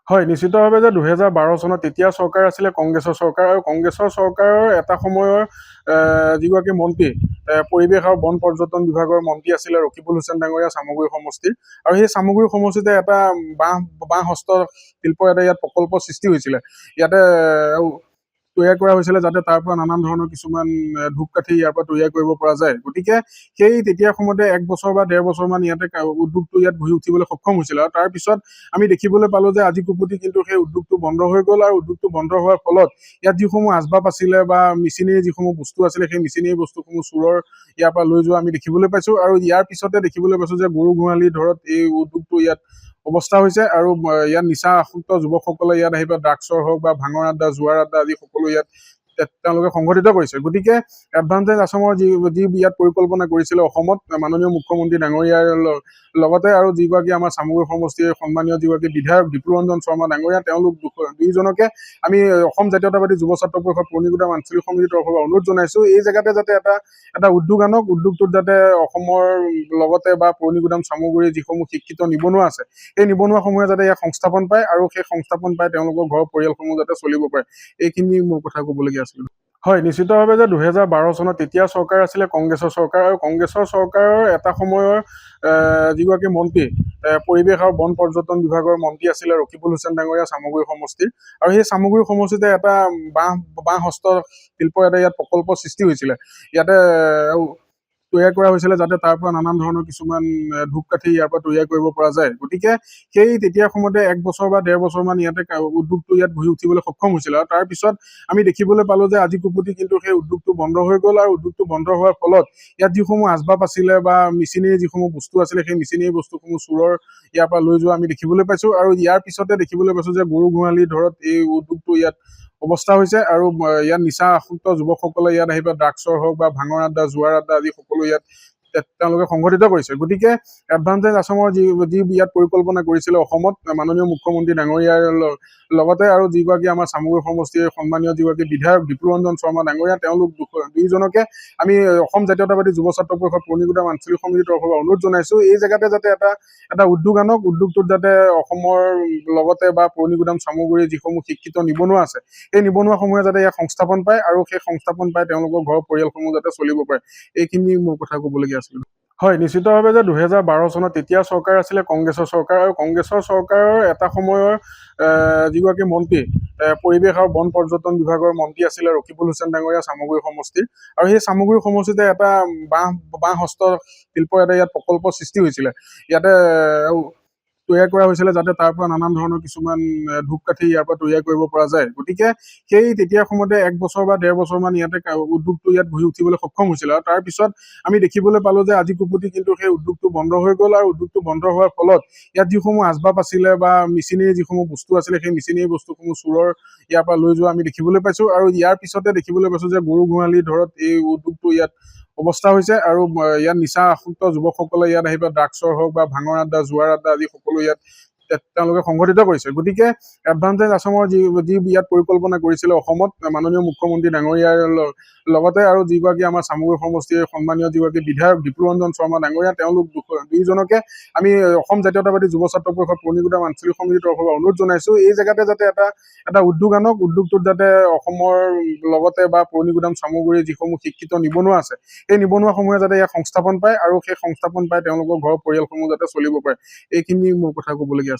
হয়, নিশ্চিতভাৱে যে ২০১২ চনত তেতিয়া চৰকাৰ আছিলে কংগ্ৰেছৰ চৰকাৰ আৰু কংগ্ৰেছৰ চৰকাৰৰ এটা সময়ৰ যিগৰাকী মন্ত্ৰী পৰিৱেশ আৰু বন পৰ্যটন বিভাগৰ মন্ত্ৰী আছিলে ৰকিবুল হুছেইন ডাঙৰীয়া চামগুৰি সমষ্টিৰ। আৰু সেই চামগুৰি সমষ্টিতে এটা বাঁহ হস্ত শিল্প এটা ইয়াত প্ৰকল্প সৃষ্টি হৈছিলে। ইয়াতে তৈয়াৰ কৰা হৈছিলে যাতে তাৰ পৰা নানান ধৰণৰ কিছুমান ধূপকাঠি ইয়াৰ পৰা তৈয়াৰ কৰিব পৰা যায়। গতিকে সেই তেতিয়াৰ সময়তে ১ বছৰ বা ১.৫ বছৰমান ইয়াতে উদ্যোগটো ইয়াত ঘূৰি উঠিবলৈ সক্ষম হৈছিলে। আৰু তাৰপিছত আমি দেখিবলৈ পালো যে আজি কুপুতি কিন্তু সেই উদ্যোগটো বন্ধ হৈ গ'ল আৰু উদ্যোগটো বন্ধ হোৱাৰ ফলত ইয়াত যিসমূহ আচবাব আছিলে বা মেচিনেৰী যিসমূহ বস্তু আছিলে সেই মেচিনেৰী বস্তুসমূহ চোৰৰ ইয়াৰ পৰা লৈ যোৱা আমি দেখিবলৈ পাইছো। আৰু ইয়াৰ পিছতে দেখিবলৈ পাইছো যে গৰু গোহালি ধৰত এই উদ্যোগটো ইয়াত অৱস্থা হৈছে আৰু ইয়াত নিচা আসক্ত যুৱকসকলে ইয়াত আহি পেলাই ড্ৰাগছৰ হওক বা ভাঙৰ আড্ডা জোৱাৰ আড্ডা আদি সকলো ইয়াত তেওঁলোকে সংঘটিত কৰিছে। গতিকে এডভান্টেজ আছামৰ যি ইয়াত পৰিকল্পনা কৰিছিলে অসমত মাননীয় মুখ্যমন্ত্ৰী ডাঙৰীয়াৰ লগতে আৰু যিগৰাকী আমাৰ চামগুৰি সমষ্টিৰ সন্মানীয় যিগৰাকী বিধায়ক ডিপুৰঞ্জন শৰ্মা ডাঙৰীয়া তেওঁলোক দুয়োজনকে আমি অসম জাতীয়তাবাদী যুৱ ছাত্ৰ পৰিষদ পূৰ্ণিগুদাম আঞ্চলিক সমিতিৰ তৰফৰ পৰা অনুৰোধ জনাইছো এই জেগাতে যাতে এটা উদ্যোগ আনক, উদ্যোগটোত যাতে অসমৰ লগতে বা পূৰ্ণিগুদাম চামগুৰিৰ যিসমূহ শিক্ষিত নিবনুৱা আছে সেই নিবনুৱাসমূহে যাতে ইয়াত সংস্থাপন পায় আৰু সেই সংস্থাপন পাই তেওঁলোকৰ ঘৰৰ পৰিয়ালসমূহ যাতে চলিব পাৰে। এইখিনি মোৰ কথা ক'বলগীয়া আছিল। হয়, নিশ্চিতভাৱে যে ২০১২ চনত তেতিয়া চৰকাৰ আছিলে কংগ্ৰেছৰ চৰকাৰ আৰু কংগ্ৰেছৰ চৰকাৰৰ এটা সময়ৰ যিগৰাকী মন্ত্ৰী পৰিৱেশ আৰু বন পৰ্যটন বিভাগৰ মন্ত্ৰী আছিলে ৰকিবুল হুছেইন ডাঙৰীয়া চামগুৰি সমষ্টিৰ। আৰু সেই চামগুৰি সমষ্টিতে এটা বাঁহ হস্ত শিল্প এটা ইয়াত প্ৰকল্প সৃষ্টি হৈছিলে। ইয়াতে তৈয়াৰ কৰা হৈছিলে যাতে তাৰ পৰা নানান ধৰণৰ কিছুমান ধূপকাঠি ইয়াৰ পৰা তৈয়াৰ কৰিব পৰা যায়। গতিকে সেই তেতিয়াৰ সময়তে ১ বছৰ বা ১.৫ বছৰমান ইয়াতে উদ্যোগটো ইয়াত ঘূৰি উঠিবলৈ সক্ষম হৈছিলে। আৰু তাৰপিছত আমি দেখিবলৈ পালো যে আজি কুপুতি কিন্তু সেই উদ্যোগটো বন্ধ হৈ গ'ল আৰু উদ্যোগটো বন্ধ হোৱাৰ ফলত ইয়াত যিসমূহ আচবাব আছিলে বা মেচিনেৰী যিসমূহ বস্তু আছিলে সেই মেচিনেৰী বস্তুসমূহ চোৰৰ ইয়াৰ পৰা লৈ যোৱা আমি দেখিবলৈ পাইছো। আৰু ইয়াৰ পিছতে দেখিবলৈ পাইছো যে গৰু গোহালি ধৰত এই উদ্যোগটো ইয়াত অৱস্থা হৈছে আৰু ইয়াত নিচা আসক্ত যুৱকসকলে ইয়াত আহি পেলাই ড্ৰাগছৰ হওক বা ভাঙৰ আড্ডা জোৱাৰ আড্ডা আদি সকলো ইয়াত তেওঁলোকে সংঘটিত কৰিছে। গতিকে এডভান্টেজ আছামৰ যি ইয়াত পৰিকল্পনা কৰিছিলে অসমত মাননীয় মুখ্যমন্ত্ৰী ডাঙৰীয়াৰ লগতে আৰু যিগৰাকী আমাৰ চামগুৰি সমষ্টিৰ সন্মানীয় যিগৰাকী বিধায়ক ডিপুৰঞ্জন শৰ্মা ডাঙৰীয়া তেওঁলোক দুয়োজনকে আমি অসম জাতীয়তাবাদী যুৱ ছাত্ৰ পৰিষদ পূৰ্ণিগুদাম আঞ্চলিক সমিতিৰ তৰফৰ পৰা অনুৰোধ জনাইছো এই জেগাতে যাতে এটা উদ্যোগ আনক, উদ্যোগটোত যাতে অসমৰ লগতে বা পূৰ্ণিগুদাম চামগুৰিৰ যিসমূহ শিক্ষিত নিবনুৱা আছে সেই নিবনুৱাসমূহে যাতে ইয়াত সংস্থাপন পায় আৰু সেই সংস্থাপন পাই তেওঁলোকৰ ঘৰৰ পৰিয়ালসমূহ যাতে চলিব পাৰে। এইখিনি মোৰ কথা ক'বলগীয়া আছিল। হয়, নিশ্চিতভাৱে যে ২০১২ চনত তেতিয়া চৰকাৰ আছিলে কংগ্ৰেছৰ চৰকাৰ আৰু কংগ্ৰেছৰ চৰকাৰৰ এটা সময়ৰ যিগৰাকী মন্ত্ৰী পৰিৱেশ আৰু বন পৰ্যটন বিভাগৰ মন্ত্ৰী আছিলে ৰকিবুল হুছেইন ডাঙৰীয়া চামগুৰি সমষ্টিৰ। আৰু সেই চামগুৰি সমষ্টিতে এটা বাঁহ হস্ত শিল্প এটা ইয়াত প্ৰকল্প সৃষ্টি হৈছিলে। ইয়াতে তৈয়াৰ কৰা হৈছিলে যাতে তাৰ পৰা নানান ধৰণৰ কিছুমান ধূপকাঠি ইয়াৰ পৰা তৈয়াৰ কৰিব পৰা যায়। গতিকে সেই তেতিয়াৰ সময়তে ১ বছৰ বা ১.৫ বছৰমান ইয়াতে উদ্যোগটো ইয়াত ঘূৰি উঠিবলৈ সক্ষম হৈছিলে। আৰু তাৰপিছত আমি দেখিবলৈ পালো যে আজি কুপুতি কিন্তু সেই উদ্যোগটো বন্ধ হৈ গ'ল আৰু উদ্যোগটো বন্ধ হোৱাৰ ফলত ইয়াত যিসমূহ আচবাব আছিলে বা মেচিনেৰী যিসমূহ বস্তু আছিলে সেই মেচিনেৰী বস্তুসমূহ চোৰৰ ইয়াৰ পৰা লৈ যোৱা আমি দেখিবলৈ পাইছো। আৰু ইয়াৰ পিছতে দেখিবলৈ পাইছো যে গৰু গোহালি ধৰত এই উদ্যোগটো ইয়াত অৱস্থা হৈছে আৰু ইয়াত নিচা আসক্ত যুৱকসকলে ইয়াত আহি পেলাই ড্ৰাগছৰ হওক বা ভাঙৰ আড্ডা জোৱাৰ আড্ডা আদি সকলো ইয়াত তেওঁলোকে সংঘটিত কৰিছে। গতিকে এডভান্টেজ আছামৰ যি ইয়াত পৰিকল্পনা কৰিছিলে অসমত মাননীয় মুখ্যমন্ত্ৰী ডাঙৰীয়াৰ লগতে আৰু যিগৰাকী আমাৰ চামগুৰি সমষ্টিৰ সন্মানীয় যিগৰাকী বিধায়ক ডিপুৰঞ্জন শৰ্মা ডাঙৰীয়া তেওঁলোক দুয়োজনকে আমি অসম জাতীয়তাবাদী যুৱ ছাত্ৰ পৰিষদ পূৰ্ণিগুদাম আঞ্চলিক সমিতিৰ তৰফৰ পৰা অনুৰোধ জনাইছো এই জেগাতে যাতে এটা উদ্যোগ আনক, উদ্যোগটোত যাতে অসমৰ লগতে বা পূৰ্ণিগুদাম চামগুৰিৰ যিসমূহ শিক্ষিত নিবনুৱা আছে সেই নিবনুৱাসমূহে যাতে ইয়াত সংস্থাপন পায় আৰু সেই সংস্থাপন পাই তেওঁলোকৰ ঘৰৰ পৰিয়ালসমূহ যাতে চলিব পাৰে। এইখিনি মোৰ কথা ক'বলগীয়া আছিল।